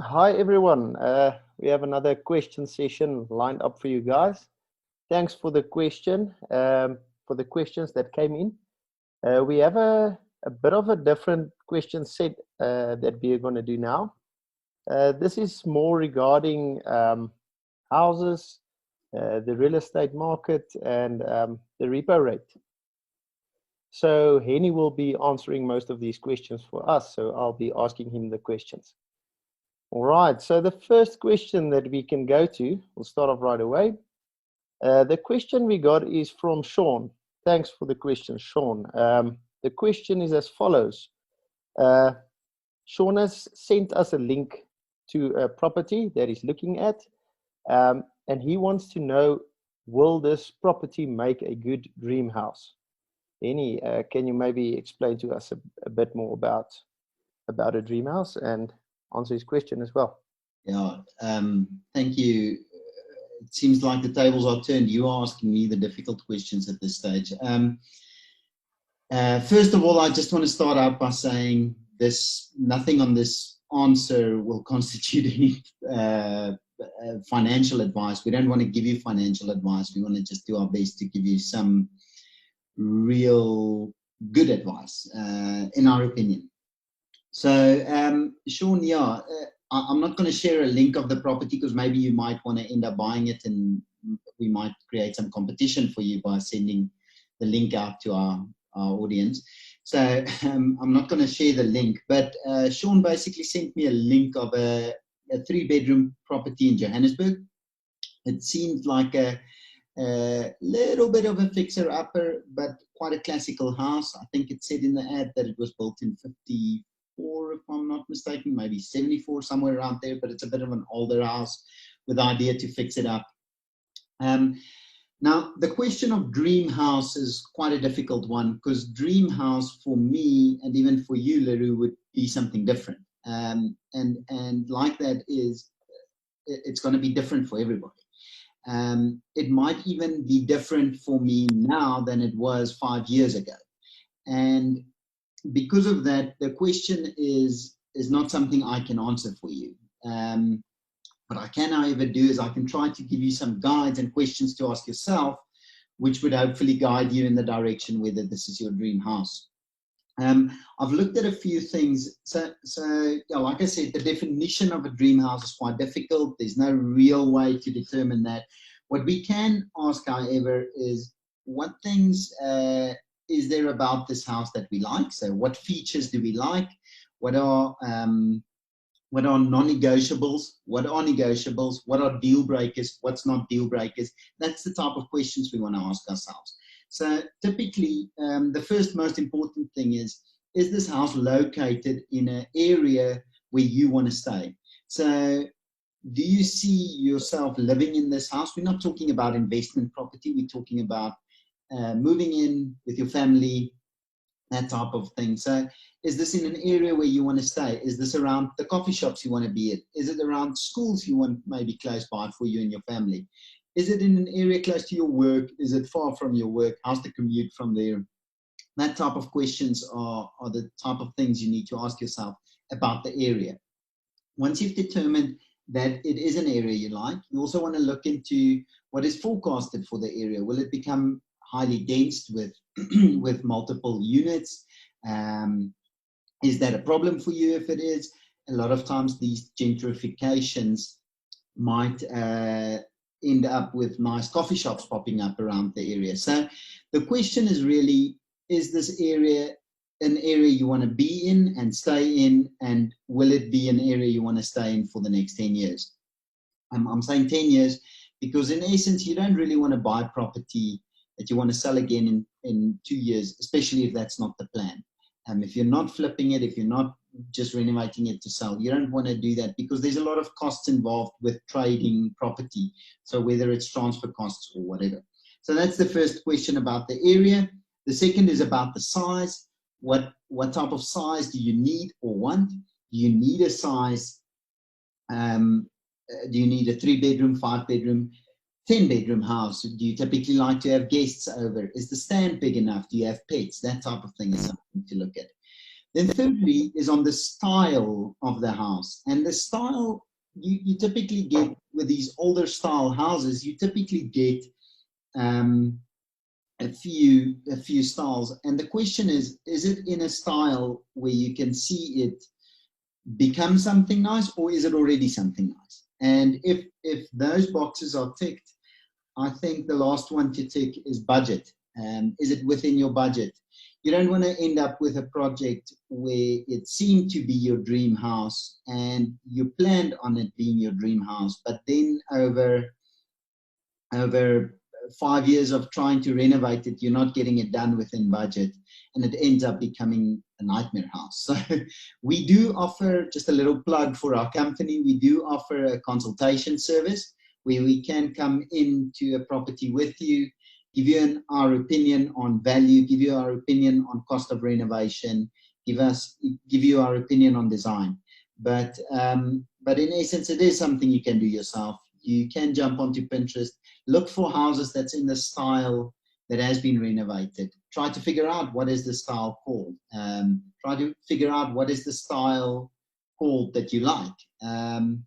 Hi everyone. We have another question session lined up for you guys. Thanks for the for the questions that came in. We have a bit of a different question set that we are going to do now. This is more regarding houses, the real estate market, and the repo rate. So Henny will be answering most of these questions for us. So I'll be asking him the questions. All right, so the first question that we can go to, we'll start off right away. The question we got is from Sean. Thanks for the question, Sean. The question is as follows. Sean has sent us a link to a property that he's looking at, and he wants to know, will this property make a good dream house? Hennie, can you maybe explain to us a bit more about a dream house and answer his question as well? Yeah, thank you. It seems like the tables are turned. You are asking me the difficult questions at this stage. First of all, I just want to start out by saying nothing on this answer will constitute any financial advice. We don't want to give you financial advice. We want to just do our best to give you some real good advice, in our opinion. So, Sean, yeah, I'm not going to share a link of the property because maybe you might want to end up buying it and we might create some competition for you by sending the link out to our audience. So I'm not going to share the link, but Sean basically sent me a link of a 3-bedroom property in Johannesburg. It seemed like a little bit of a fixer-upper, but quite a classical house. I think it said in the ad that it was built in 54, if I'm not mistaken, maybe 74, somewhere around there, but it's a bit of an older house with the idea to fix it up. Now, the question of dream house is quite a difficult one because dream house for me and even for you, Leroux, would be something different. And like that is, it's going to be different for everybody. It might even be different for me now than it was 5 years ago. And because of that, the question is not something I can answer for you. What I can, however, do is I can try to give you some guides and questions to ask yourself, which would hopefully guide you in the direction whether this is your dream house. I've looked at a few things. So yeah, like I said, the definition of a dream house is quite difficult. There's no real way to determine that. What we can ask, however, is what things is there about this house that we like? So what features do we like? What are non-negotiables? What are negotiables? What are deal breakers? What's not deal breakers? That's the type of questions we want to ask ourselves. So typically, the first most important thing is this house located in an area where you want to stay? So do you see yourself living in this house? We're not talking about investment property. We're talking about moving in with your family, that type of thing. So is this in an area where you want to stay? Is this around the coffee shops you want to be at? Is it around schools you want maybe close by for you and your family? Is it in an area close to your work? Is it far from your work? How's the commute from there? That type of questions are the type of things you need to ask yourself about the area. Once you've determined that it is an area you like, you also want to look into what is forecasted for the area. Will it become highly dense with with multiple units? Is that a problem for you if it is? A lot of times these gentrifications might end up with nice coffee shops popping up around the area. So the question is really, is this area an area you want to be in and stay in, and will it be an area you want to stay in for the next 10 years? I'm saying 10 years because in essence, you don't really want to buy property that you want to sell again in 2 years, especially if that's not the plan. If you're not flipping it, if you're not just renovating it to sell, you don't want to do that because there's a lot of costs involved with trading property. So whether it's transfer costs or whatever. So that's the first question about the area. The second is about the size. What type of size do you need or want? Do you need a size? Do you need a 3-bedroom, 5-bedroom, 10-bedroom house? Do you typically like to have guests over? Is the stand big enough? Do you have pets? That type of thing is something to look at. Then thirdly is on the style of the house. And the style you typically get with these older style houses, you typically get a few styles. And the question is it in a style where you can see it become something nice, or is it already something nice? And if those boxes are ticked, I think the last one to tick is budget. Is it within your budget? You don't want to end up with a project where it seemed to be your dream house and you planned on it being your dream house, but then over 5 years of trying to renovate it, you're not getting it done within budget, and it ends up becoming a nightmare house. So we do offer, just a little plug for our company, we do offer a consultation service where we can come into a property with you, give you our opinion on value, give you our opinion on cost of renovation, give you our opinion on design. But in essence, it is something you can do yourself. You can jump onto Pinterest, look for houses that's in the style that has been renovated. Try to figure out what is the style called. Try to figure out what is the style called that you like. And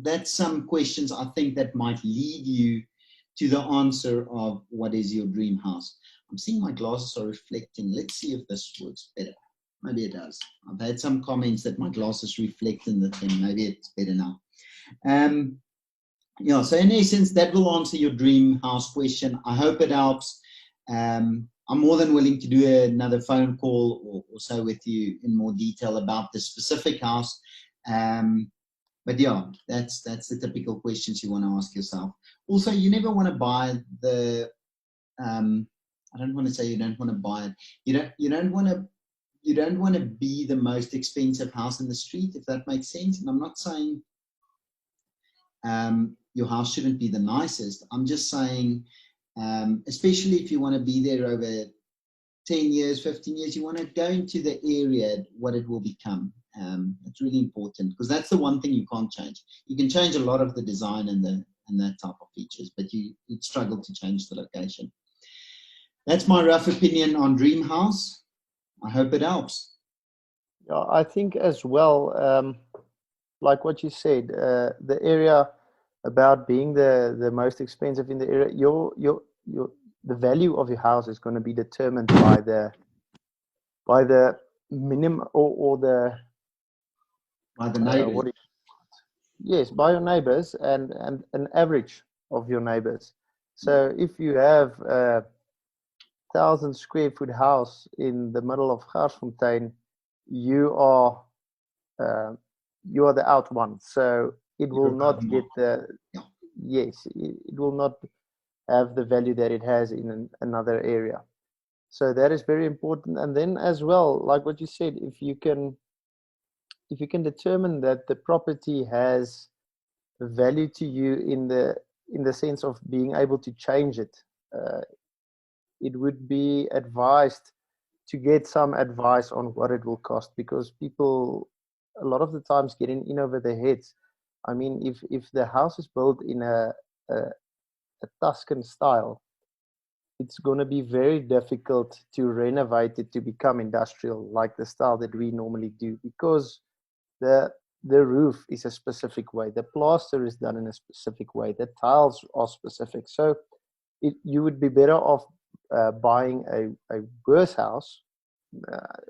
that's some questions I think that might lead you to the answer of what is your dream house. I'm seeing my glasses are reflecting. Let's see if this works better. Maybe it does. I've had some comments that my glasses reflect in the thing. Maybe it's better now. Yeah, so in essence, that will answer your dream house question. I hope it helps. I'm more than willing to do another phone call or so with you in more detail about the specific house. But yeah, that's the typical questions you want to ask yourself. Also, you never want to buy the, I don't want to say you don't want to buy it. You don't want to be the most expensive house in the street, if that makes sense. And I'm not saying your house shouldn't be the nicest. I'm just saying, especially if you want to be there over 10 years, 15 years, you want to go into the area, what it will become. It's really important because that's the one thing you can't change. You can change a lot of the design and that type of features, but you'd struggle to change the location. That's my rough opinion on Dream House. I hope it helps. Yeah, I think as well, like what you said, the area about being the most expensive in the area, the value of your house is going to be determined by the minimum or the by the neighbors. Yes, by your neighbors and an average of your neighbors. So if you have a 1,000 square foot house in the middle of Garsfontein, you are the out one. So it will not get it will not have the value that it has in another area. So that is very important. And then as well, like what you said, if you can determine that the property has value to you in the sense of being able to change it, it would be advised to get some advice on what it will cost, because people a lot of the times getting in over their heads. I mean, if the house is built in a Tuscan style, it's going to be very difficult to renovate it to become industrial like the style that we normally do, because the roof is a specific way, the plaster is done in a specific way, the tiles are specific. So you would be better off buying a worse house,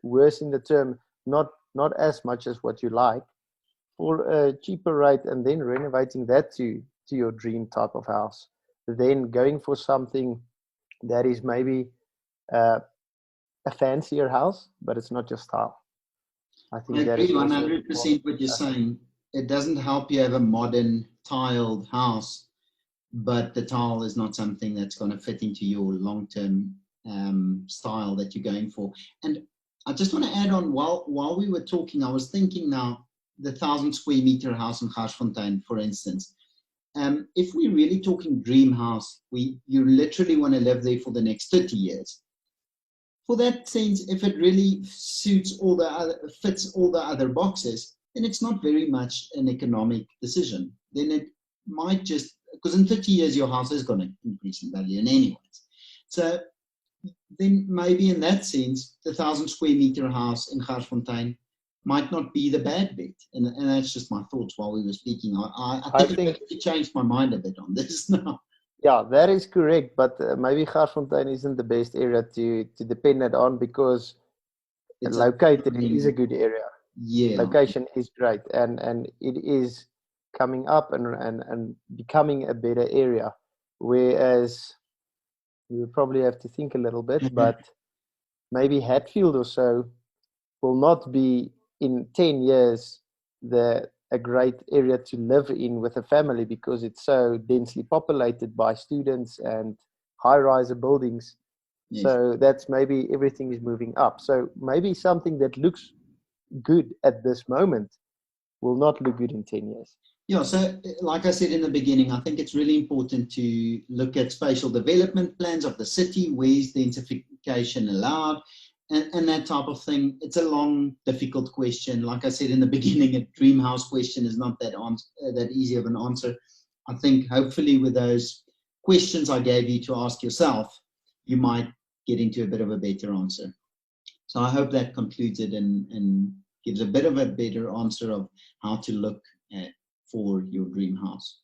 worse in the term, not as much as what you like, for a cheaper rate, and then renovating that to your dream type of house, then going for something that is maybe a fancier house, but it's not your style. I think I agree 100% what you're saying. It doesn't help you have a modern tiled house, but the tile is not something that's going to fit into your long-term style that you're going for. And I just want to add on, while we were talking, I was thinking now, the 1,000 square meter house in Garsfontein, for instance, if we're really talking dream house, you literally want to live there for the next 30 years. For that sense, if it really fits all the other boxes, then it's not very much an economic decision. Then it might just, because in 30 years, your house is going to increase in value in any ways. So then maybe in that sense, the 1,000 square meter house in Garsfontein might not be the bad bet. And that's just my thoughts while we were speaking. I think I've actually changed my mind a bit on this now. Yeah, that is correct. But maybe Garsfontein isn't the best area to depend it on, because It's located, it is a good area. Yeah. Location is great, and it is coming up and becoming a better area. Whereas we will probably have to think a little bit, but maybe Hatfield or so will not be in 10 years a great area to live in with a family, because it's so densely populated by students and high-rise buildings. Yes. So that's maybe everything is moving up. So maybe something that looks good at this moment will not look good in 10 years. Yeah, so like I said in the beginning, I think it's really important to look at spatial development plans of the city, where's densification allowed, and that type of thing. It's a long, difficult question. Like I said in the beginning, a dream house question is not that easy of an answer. I think hopefully with those questions I gave you to ask yourself, you might get into a bit of a better answer. So I hope that concludes it and gives a bit of a better answer of how to look at for your dream house.